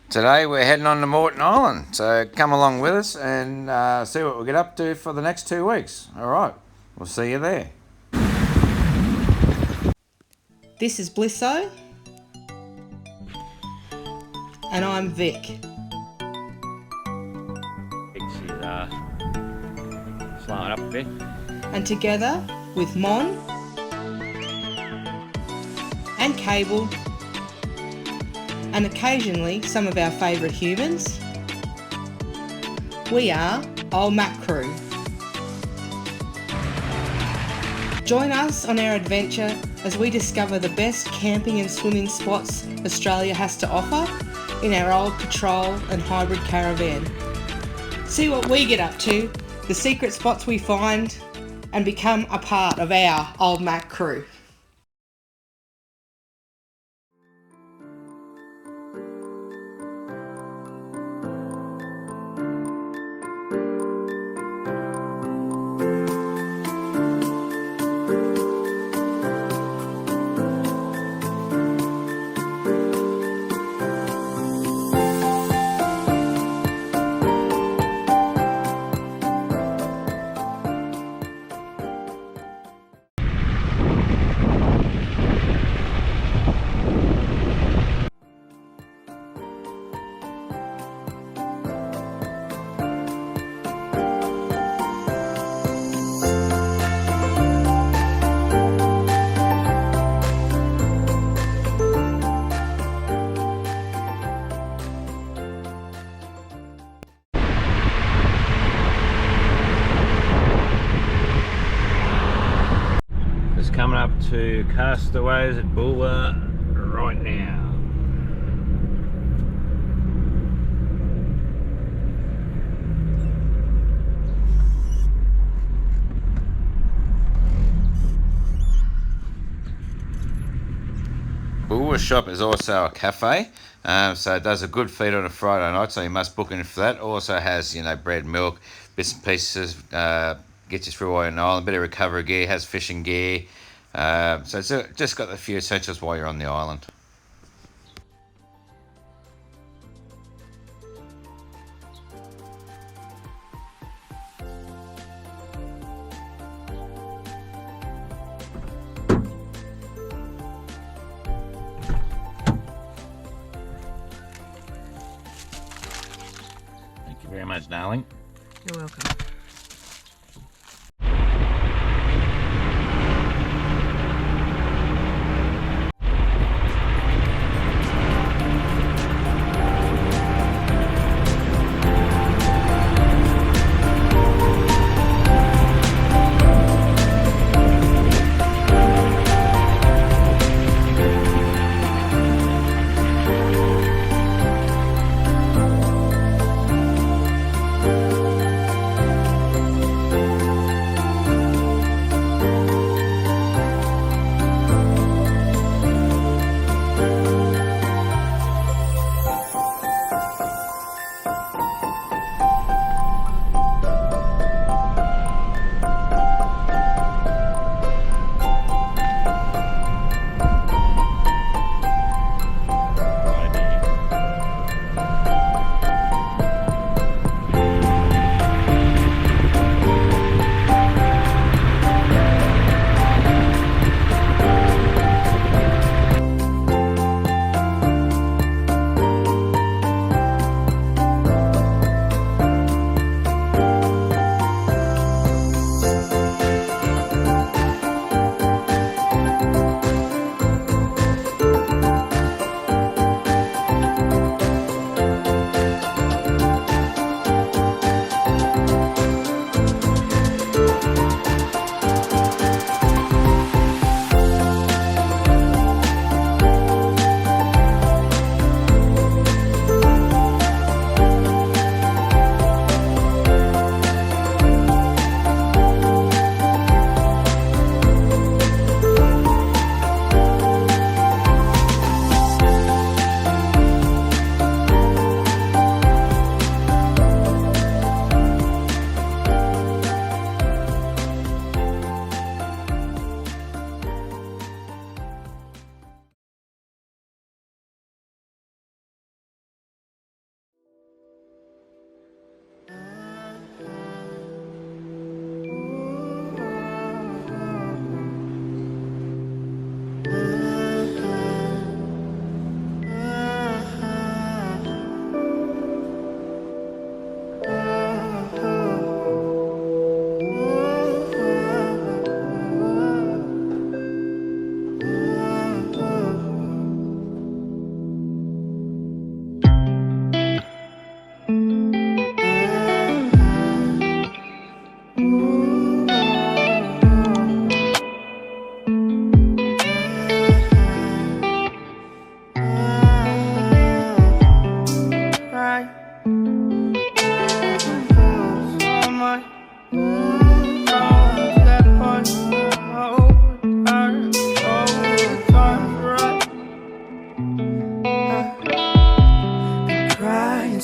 Today we're heading on to Moreton Island, so come along with us and see what we get up to for the next 2 weeks. Alright, we'll see you there. This is Blisso, and I'm Vic. She's slowing up a bit. And together with Mon and Cable, and occasionally some of our favourite humans, we are Old Mac Crew. Join us on our adventure as we discover the best camping and swimming spots Australia has to offer in our old patrol and hybrid caravan. See what we get up to, the secret spots we find, and become a part of our Old Mac Crew. Coming up to Castaways at Bulwer right now. Bulwer Shop is also a cafe, so it does a good feed on a Friday night, so you must book in for that. Also has, bread, milk, bits and pieces, gets you through while you're on the island, a bit of recovery gear, has fishing gear. So it's just got a few essentials while you're on the island. Thank you very much, darling. You're welcome.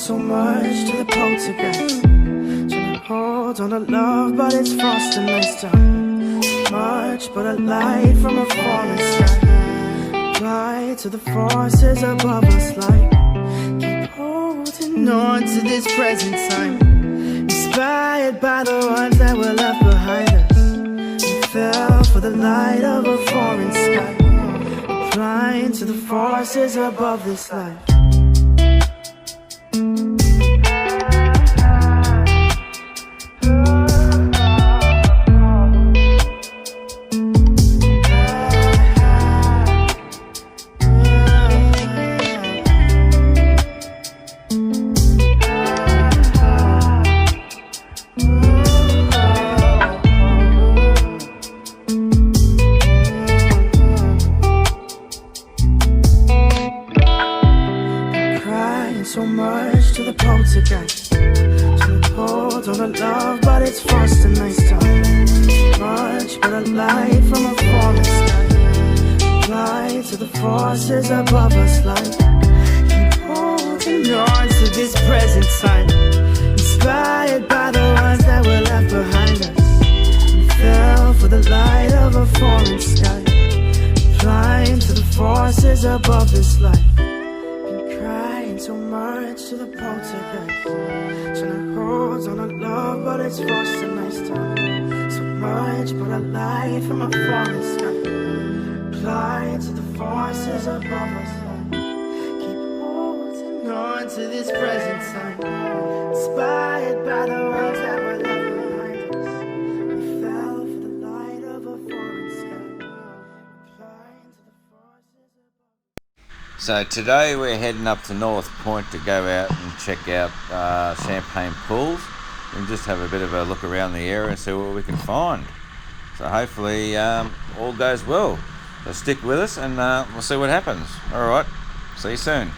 so much to the poltergeist. Trying to hold on to love, but it's frost and ice time. Much but a light from a falling sky. Apply to the forces above us like. Keep holding on to this present time. Inspired by the ones that were left behind us. We fell for the light of a foreign sky. Applying to the forces above this life. So much to the poltergeist. Trying to hold on to love, but it's frost and ice time. Much but a light from a falling sky. Fly to the forces above us like. Keep holding on to this present time. Inspired by the ones that were left behind us. We fell for the light of a foreign sky. Flying to the forces above this life. So much to the poltergeist. Trying to hold on to love, but it's frost and ice time. So much but a light from a falling sky. Apply to the forces above us. Keep holding on to this present time. Inspired by the ones that were left behind us. We fell for the light of a foreign sky. Applying to the forces above. So today we're heading up to North Point to go out and check out Champagne Pools and just have a bit of a look around the area and see what we can find. So hopefully all goes well. So stick with us and we'll see what happens. Alright, see you soon.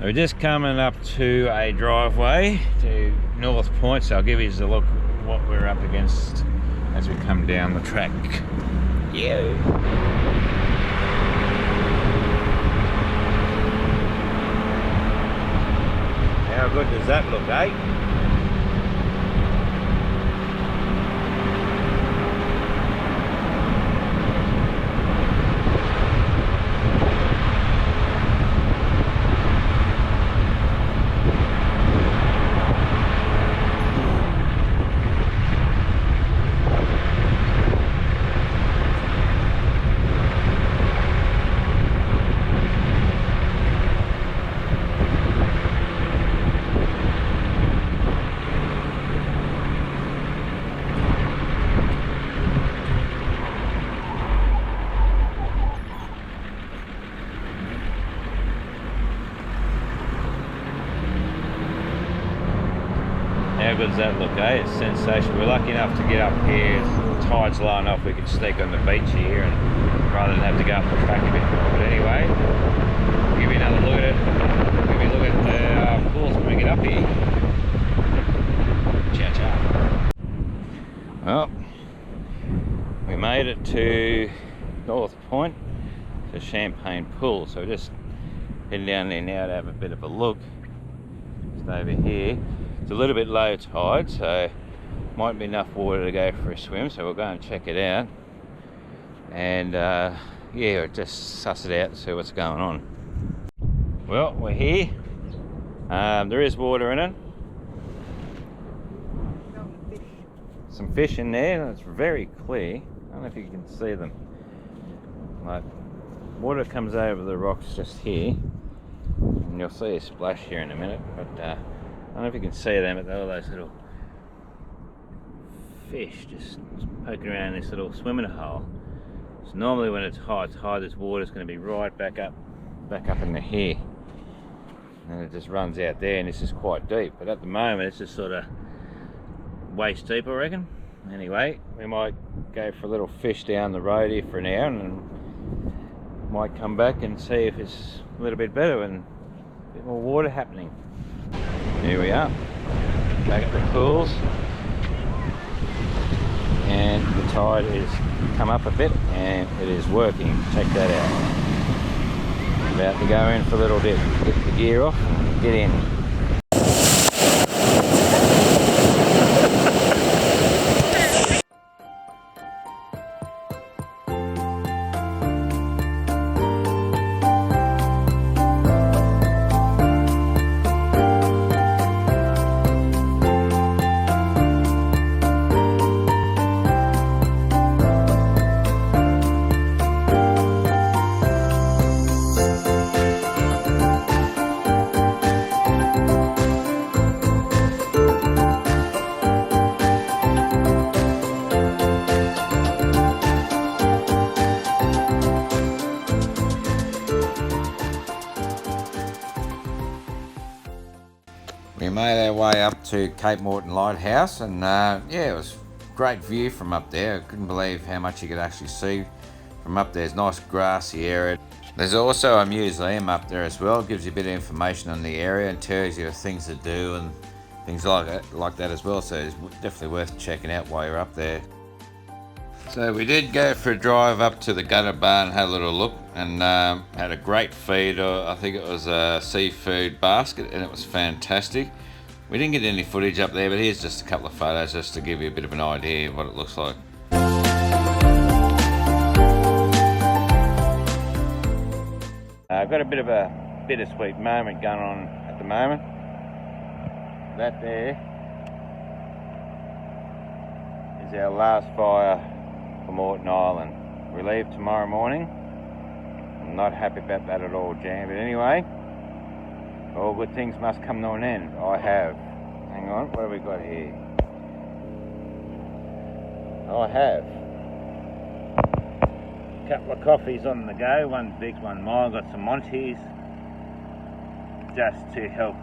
We're just coming up to a driveway to North Point, so I'll give you a look at what we're up against as we come down the track. Yeah. How good does that look, eh? How good does that look, eh? It's sensational. We're lucky enough to get up here. The tide's low enough we can sneak on the beach here and rather than have to go up the track a bit more. But anyway, I'll give you another look at it. Give you a look at the pools when we get up here. Ciao, ciao. Well, we made it to North Point for Champagne Pool. So we're just heading down there now to have a bit of a look. Just over here. It's a little bit low tide, so might be enough water to go for a swim, so we'll go and check it out and yeah, just suss it out and see what's going on. Well, we're here. There is water in it. Some fish in there, and it's very clear. I don't know if you can see them. Like, water comes over the rocks just here, and you'll see a splash here in a minute, but I don't know if you can see them, but they're all those little fish just poking around this little swimming hole. So normally when it's high, this water's going to be right back up into here, and it just runs out there, and this is quite deep, but at the moment it's just sort of waist deep, I reckon. Anyway, we might go for a little fish down the road here for an hour, and then might come back and see if it's a little bit better and a bit more water happening. Here we are, back at the pools, and the tide has come up a bit and it is working. Check that out. About to go in for a little dip, get the gear off and get in. We made our way up to Cape Moreton Lighthouse, and yeah, it was a great view from up there. I couldn't believe how much you could actually see from up there. It's a nice grassy area. There's also a museum up there as well. It gives you a bit of information on the area and tells you things to do and things like that as well. So it's definitely worth checking out while you're up there. So we did go for a drive up to the gutter bar and had a little look, and had a great feed. I think it was a seafood basket, and it was fantastic. We didn't get any footage up there, but here's just a couple of photos just to give you a bit of an idea of what it looks like. I've got a bit of a bittersweet moment going on at the moment. That there is our last fire for Moreton Island. We leave tomorrow morning. I'm not happy about that at all, Jan, but anyway, all good things must come to an end. I have. Hang on, what have we got here? I have a couple of coffees on the go, one big, one mild. Got some Monties just to help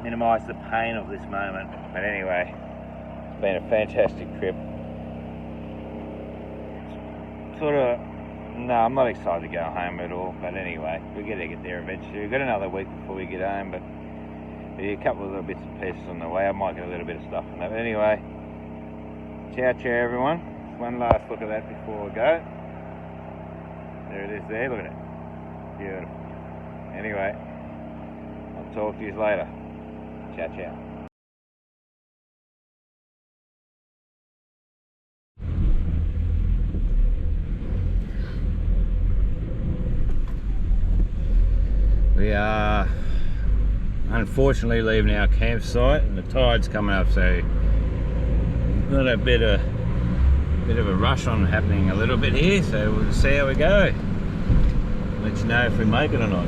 minimise the pain of this moment. But anyway, it's been a fantastic trip. No, I'm not excited to go home at all, but anyway, we're going to get there eventually. We've got another week before we get home, but there's a couple of little bits and pieces on the way. I might get a little bit of stuff on that. But anyway, ciao everyone. One last look at that before we go. There it is there, look at it. Beautiful. Anyway, I'll talk to you later. Ciao. We are unfortunately leaving our campsite, and the tide's coming up, so we've got a bit of a rush on happening a little bit here, so we'll see how we go. Let you know if we make it or not.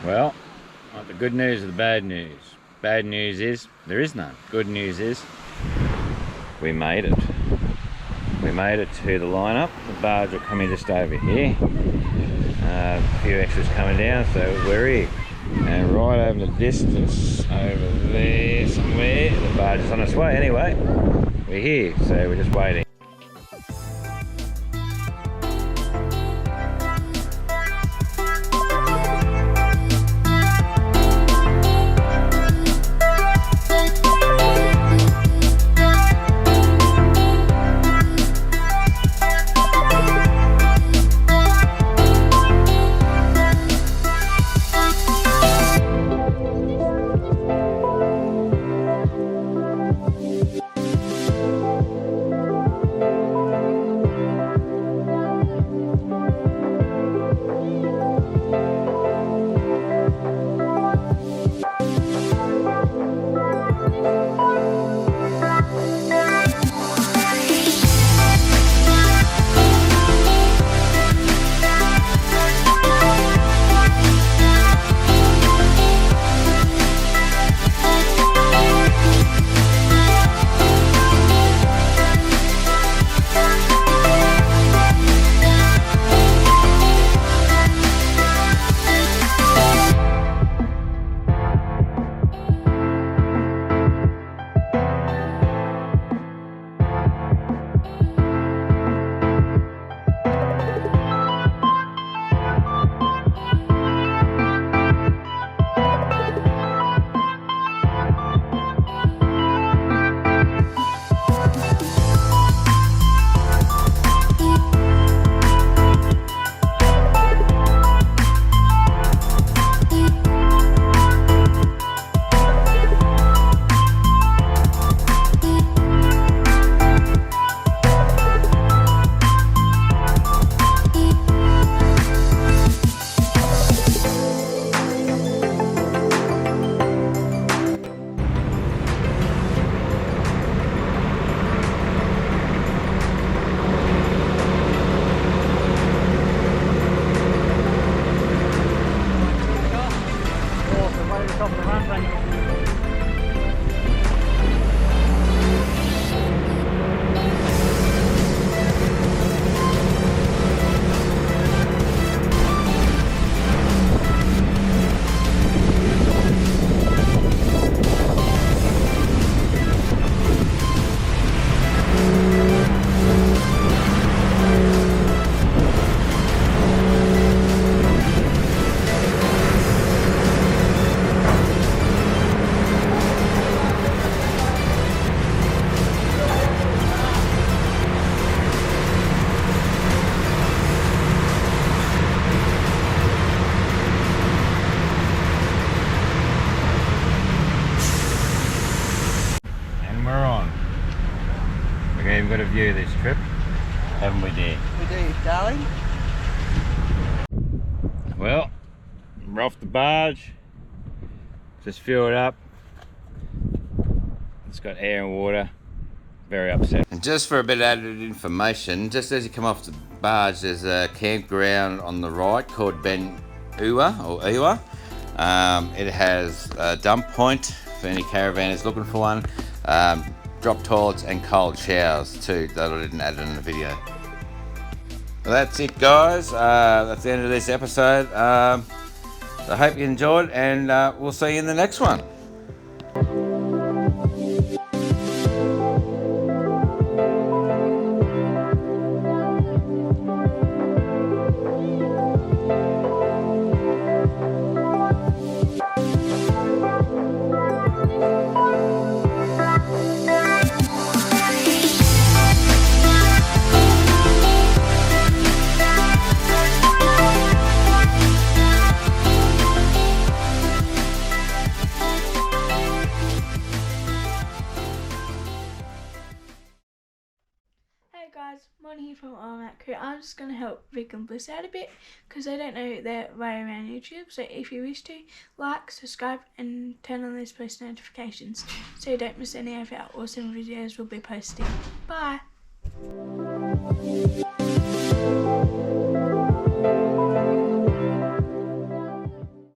Well, not the good news or the bad news. Bad news is there is none. Good news is we made it. We made it to the lineup. The barge will come in just over here. A few extras coming down, so we're here. And right over the distance, over there somewhere, the barge is on its way. Anyway, we're here, so we're just waiting. We've got a view of this trip, haven't we, dear? We do, darling. Well, we're off the barge. Just filled up. It's got air and water. Very upset. And just for a bit of added information, just as you come off the barge, there's a campground on the right called Ben Uwa or Iwa. It has a dump point for any caravanners looking for one. Drop toilets and cold showers too, that I didn't add in the video. Well, that's it, guys. That's the end of this episode. I hope you enjoyed, and we'll see you in the next one. Hey guys, Monty here from That Crew. I'm just going to help Vic and Bliss out a bit because they don't know their way around YouTube. So if you wish to, like, subscribe and turn on those post notifications so you don't miss any of our awesome videos we'll be posting. Bye!